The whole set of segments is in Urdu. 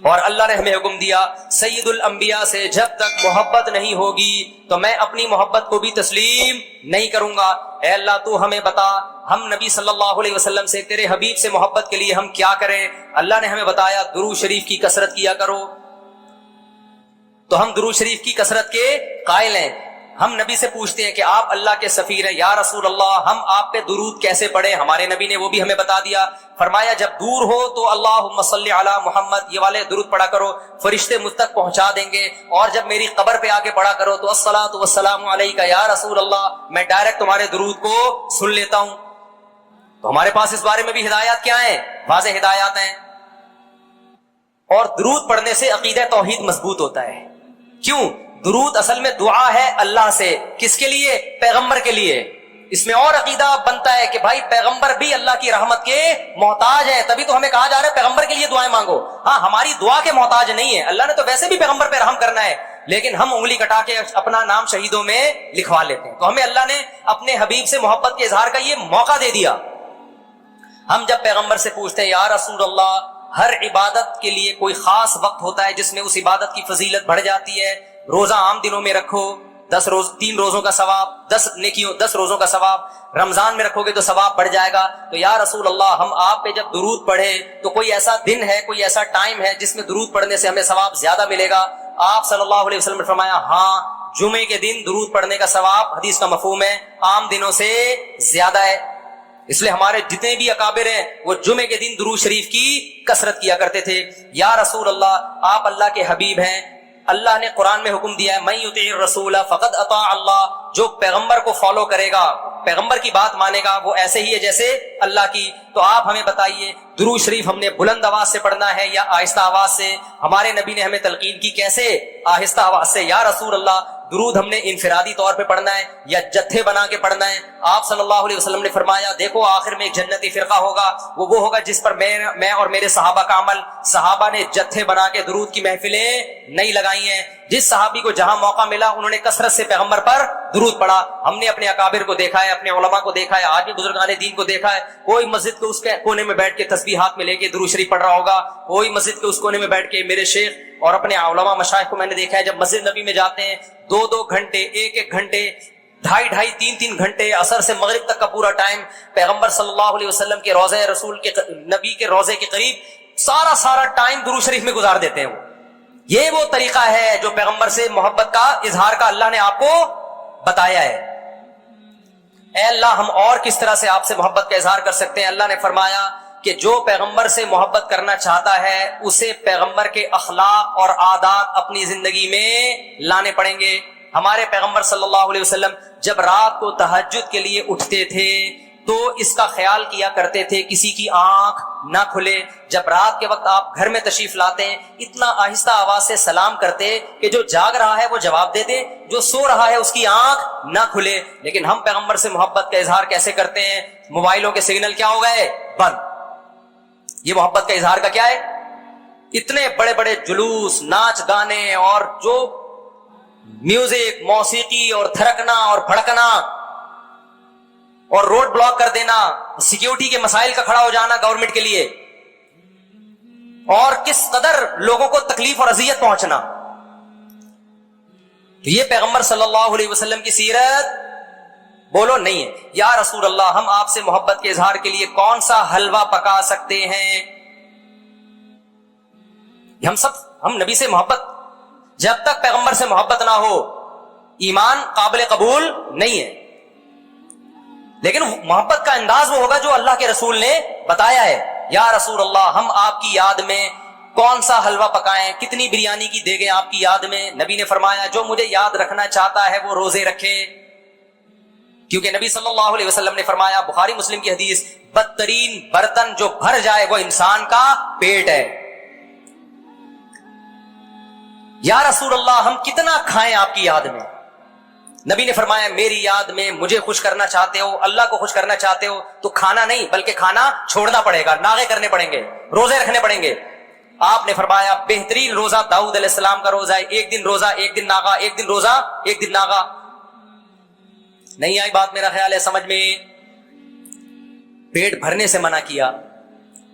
اور اللہ نے ہمیں حکم دیا سید الانبیاء سے جب تک محبت نہیں ہوگی تو میں اپنی محبت کو بھی تسلیم نہیں کروں گا۔ اے اللہ تو ہمیں بتا ہم نبی صلی اللہ علیہ وسلم سے تیرے حبیب سے محبت کے لیے ہم کیا کریں؟ اللہ نے ہمیں بتایا درود شریف کی کثرت کیا کرو، تو ہم درود شریف کی کثرت کے قائل ہیں۔ ہم نبی سے پوچھتے ہیں کہ آپ اللہ کے سفیر ہیں، یا رسول اللہ ہم آپ پہ درود کیسے پڑھیں؟ ہمارے نبی نے وہ بھی ہمیں بتا دیا، فرمایا جب دور ہو تو اللہم صلی علی محمد یہ والے درود پڑھا کرو، فرشتے مجھ تک پہنچا دیں گے، اور جب میری قبر پہ آ کے پڑھا کرو تو الصلاۃ والسلام علیک یا رسول اللہ، میں ڈائریکٹ تمہارے درود کو سن لیتا ہوں۔ تو ہمارے پاس اس بارے میں بھی ہدایات کیا ہیں؟ واضح ہدایات ہیں۔ اور درود پڑھنے سے عقیدہ توحید مضبوط ہوتا ہے۔ کیوں؟ درود اصل میں دعا ہے اللہ سے، کس کے لیے؟ پیغمبر کے لیے۔ اس میں اور عقیدہ بنتا ہے کہ بھائی پیغمبر بھی اللہ کی رحمت کے محتاج ہے، تبھی تو ہمیں کہا جا رہا ہے پیغمبر کے لیے دعائیں مانگو۔ ہاں ہماری دعا کے محتاج نہیں ہے، اللہ نے تو ویسے بھی پیغمبر پہ رحم کرنا ہے، لیکن ہم انگلی کٹا کے اپنا نام شہیدوں میں لکھوا لیتے ہیں۔ تو ہمیں اللہ نے اپنے حبیب سے محبت کے اظہار کا یہ موقع دے دیا۔ ہم جب پیغمبر سے پوچھتے ہیں یا رسول اللہ ہر عبادت کے لیے کوئی خاص وقت ہوتا ہے جس میں اس عبادت کی فضیلت بڑھ جاتی ہے، روزہ عام دنوں میں رکھو 3 روزوں کا ثواب 10 نیکیوں 10 روزوں کا ثواب، رمضان میں رکھو گے تو ثواب بڑھ جائے گا، تو یا رسول اللہ ہم آپ پہ جب درود پڑھے تو کوئی ایسا دن ہے، کوئی ایسا ٹائم ہے جس میں درود پڑھنے سے ہمیں ثواب زیادہ ملے گا؟ آپ صلی اللہ علیہ وسلم نے فرمایا ہاں جمعے کے دن درود پڑھنے کا ثواب، حدیث کا مفہوم ہے، عام دنوں سے زیادہ ہے۔ اس لیے ہمارے جتنے بھی اکابر ہیں وہ جمعے کے دن درود شریف کی کثرت کیا کرتے تھے۔ یا رسول اللہ آپ اللہ کے حبیب ہیں، اللہ نے قرآن میں حکم دیا ہے من یطیع الرسول فقد اطاع اللہ، جو پیغمبر کو فالو کرے گا، پیغمبر کی بات مانے گا، وہ ایسے ہی ہے جیسے اللہ کی۔ تو آپ ہمیں بتائیے درود شریف ہم نے بلند آواز سے پڑھنا ہے یا آہستہ آواز سے؟ ہمارے نبی نے ہمیں تلقین کی کیسے؟ آہستہ آواز سے۔ یا رسول اللہ درود ہم نے انفرادی طور پہ پڑھنا ہے یا جتھے بنا کے پڑھنا ہے؟ آپ صلی اللہ علیہ وسلم نے فرمایا دیکھو آخر میں ایک جنتی فرقہ ہوگا، وہ ہوگا جس پر میں اور میرے صحابہ کا عمل۔ صحابہ نے جتھے بنا کے درود کی محفلیں نہیں لگائی ہیں، جس صحابی کو جہاں موقع ملا انہوں نے کثرت سے پیغمبر پر درود پڑھا۔ ہم نے اپنے اکابر کو دیکھا ہے، اپنے علماء کو دیکھا ہے، آج بھی بزرگان دین کو دیکھا ہے، کوئی مسجد کے اس کے کونے میں بیٹھ کے تسبیحات میں لے کے درود شریف پڑھ رہا ہوگا، کوئی مسجد کے اس کونے میں بیٹھ کے میرے شیخ اور اپنے علماء مشائخ کو میں نے دیکھا ہے جب مسجد نبی میں جاتے ہیں 2 گھنٹے 1 گھنٹے 2.5 3 گھنٹے عصر سے مغرب تک کا پورا ٹائم پیغمبر صلی اللہ علیہ وسلم کے روضہ رسول کے نبی کے روضے کے قریب سارا ٹائم درود شریف میں گزار دیتے ہیں۔ یہ وہ طریقہ ہے جو پیغمبر سے محبت کا اظہار کا اللہ نے آپ کو بتایا ہے۔ اے اللہ ہم اور کس طرح سے آپ سے محبت کا اظہار کر سکتے ہیں؟ اللہ نے فرمایا کہ جو پیغمبر سے محبت کرنا چاہتا ہے اسے پیغمبر کے اخلاق اور عادات اپنی زندگی میں لانے پڑیں گے۔ ہمارے پیغمبر صلی اللہ علیہ وسلم جب رات کو تہجد کے لیے اٹھتے تھے تو اس کا خیال کیا کرتے تھے کسی کی آنکھ نہ کھلے۔ جب رات کے وقت آپ گھر میں تشریف لاتے ہیں اتنا آہستہ آواز سے سلام کرتے کہ جو جاگ رہا ہے وہ جواب دے دے، جو سو رہا ہے اس کی آنکھ نہ کھلے۔ لیکن ہم پیغمبر سے محبت کا اظہار کیسے کرتے ہیں؟ موبائلوں کے سگنل کیا ہو گئے؟ بند۔ یہ محبت کا اظہار کا کیا ہے؟ اتنے بڑے بڑے جلوس، ناچ گانے اور جو میوزک، موسیقی اور تھرکنا اور بھڑکنا اور روڈ بلاک کر دینا، سیکیورٹی کے مسائل کا کھڑا ہو جانا گورنمنٹ کے لیے، اور کس قدر لوگوں کو تکلیف اور اذیت پہنچنا۔ تو یہ پیغمبر صلی اللہ علیہ وسلم کی سیرت بولو نہیں ہے۔ یا رسول اللہ ہم آپ سے محبت کے اظہار کے لیے کون سا حلوہ پکا سکتے ہیں؟ ہم نبی سے محبت، جب تک پیغمبر سے محبت نہ ہو ایمان قابل قبول نہیں ہے۔ لیکن محبت کا انداز وہ ہوگا جو اللہ کے رسول نے بتایا ہے۔ یا رسول اللہ ہم آپ کی یاد میں کون سا حلوہ پکائیں، کتنی بریانی کی دیگیں آپ کی یاد میں؟ نبی نے فرمایا جو مجھے یاد رکھنا چاہتا ہے وہ روزے رکھے، کیونکہ نبی صلی اللہ علیہ وسلم نے فرمایا بخاری مسلم کی حدیث بدترین برتن جو بھر جائے وہ انسان کا پیٹ ہے۔ یا رسول اللہ ہم کتنا کھائیں آپ کی یاد میں؟ نبی نے فرمایا میری یاد میں مجھے خوش کرنا چاہتے ہو، اللہ کو خوش کرنا چاہتے ہو تو کھانا نہیں بلکہ کھانا چھوڑنا پڑے گا، ناغے کرنے پڑیں گے، روزے رکھنے پڑیں گے۔ آپ نے فرمایا بہترین روزہ داؤد علیہ السلام کا روزہ ہے، 1 دن روزہ 1 دن ناغا، 1 دن روزہ 1 دن ناغا۔ نہیں آئی بات میرا خیال ہے سمجھ میں؟ پیٹ بھرنے سے منع کیا،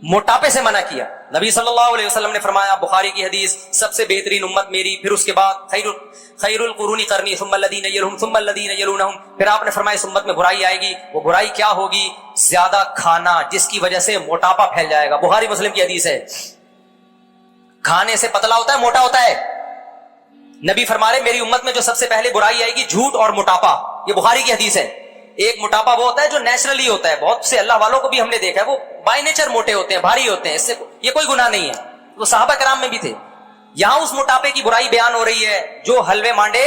موٹاپے سے منع کیا. نبی صلی اللہ علیہ وسلم نے فرمایا, بخاری کی حدیث, سب سے بہترین امت میری, پھر اس کے بعد خیر القرون قرنی ثم الذین یلونہم ثم الذین یلونہم. پھر آپ نے فرمایا اس امت میں برائی آئے گی. وہ برائی کیا ہوگی؟ زیادہ کھانا, جس کی وجہ سے موٹاپا پھیل جائے گا. بخاری مسلم کی حدیث ہے. کھانے سے پتلا ہوتا ہے, موٹا ہوتا ہے. نبی فرما رہے میری امت میں جو سب سے پہلے برائی آئے گی جھوٹ اور موٹاپا. یہ بخاری کی حدیث ہے. ایک موٹاپا وہ ہوتا ہے جو نیچرلی ہوتا ہے, بہت سے اللہ والوں کو بھی ہم نے دیکھا ہے وہ بائی نیچر موٹے ہوتے ہیں, بھاری ہوتے ہیں, اس سے یہ کوئی گناہ نہیں ہے, وہ صحابہ کرام میں بھی تھے. یہاں اس موٹاپے کی برائی بیان ہو رہی ہے جو حلوے مانڈے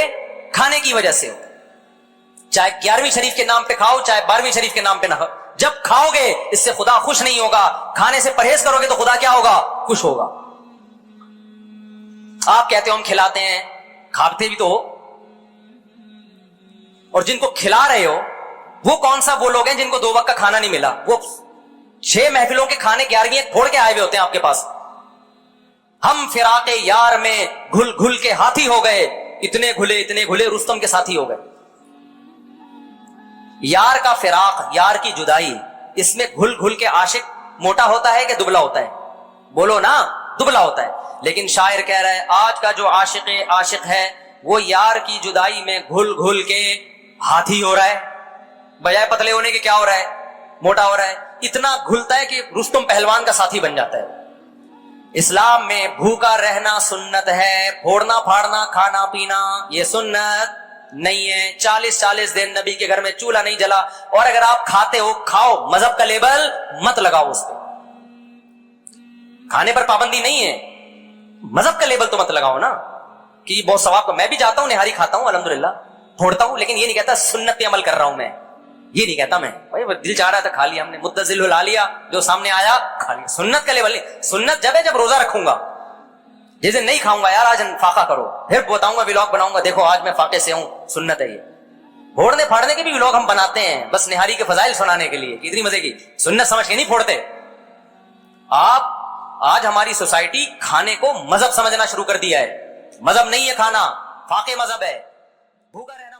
کھانے کی وجہ سے ہوتا ہے. چاہے 11ویں شریف کے نام پہ کھاؤ, چاہے 12ویں شریف کے نام پہ نہ کھاؤ, جب کھاؤ گے اس سے خدا خوش نہیں ہوگا. کھانے سے پرہیز کرو گے تو خدا کیا ہوگا؟ خوش ہوگا. آپ کہتے ہو ہم کھلاتے ہیں, کھاتے بھی تو ہو, اور جن کو کھلا رہے ہو وہ کون سا وہ لوگ ہیں جن کو 2 وقت کا کھانا نہیں ملا؟ وہ 6 محفلوں کے کھانے 11ویں پھوڑ کے آئے ہوئے ہوتے ہیں آپ کے پاس. ہم فراق یار میں گھل گھل کے ہاتھی ہو گئے, اتنے گھلے رستم کے ساتھی ہو گئے. یار کا فراق, یار کی جدائی, اس میں گھل گھل کے عاشق موٹا ہوتا ہے کہ دبلا ہوتا ہے؟ بولو نا, دبلا ہوتا ہے. لیکن شاعر کہہ رہا ہے آج کا جو عاشق ہے وہ یار کی جدائی میں گھل گھل کے ہاتھی ہو رہا ہے, بجائے پتلے ہونے کے کیا ہو رہا ہے؟ موٹا ہو رہا ہے. اتنا گھلتا ہے کہ رستم پہلوان کا ساتھی بن جاتا ہے. اسلام میں بھوکا رہنا سنت ہے, پھوڑنا پھاڑنا کھانا پینا یہ سنت نہیں ہے. 40 دن نبی کے گھر میں چولہا نہیں جلا, اور اگر آپ کھاتے ہو کھاؤ, مذہب کا لیبل مت لگاؤ اس پہ. کھانے پر پابندی نہیں ہے, مذہب کا لیبل تو مت لگاؤ نا کہ بہت ثواب کا. میں بھی جاتا ہوں, نہاری کھاتا ہوں, الحمدللہ پھوڑتا ہوں, لیکن یہ نہیں کہتا سنت پہ عمل کر رہا ہوں میں, یہ نہیں کہتا میں. بھائی دل چاہ رہا تھا کھا لیا ہم نے, متزل لا لیا, جو سامنے آیا کھا لیا. سنت کا لیبل نہیں. سنت جب ہے جب روزہ رکھوں گا, جس دن نہیں کھاؤں گا یار آج فاقہ کرو, پھر بتاؤں گا ولاگ بناؤں گا, دیکھو آج میں فاقے سے ہوں, سنت ہے یہ. پھوڑنے پھاڑنے کے بھی ولاگ ہم بناتے ہیں بس نہاری کے فضائل سنانے کے لیے, اتنی مزے کی. سنت سمجھ کے نہیں پھوڑتے آپ. آج ہماری سوسائٹی کھانے کو مذہب سمجھنا شروع کر دیا ہے. مذہب نہیں ہے کھانا, فاقے مذہب ہے. بھوکا رہنا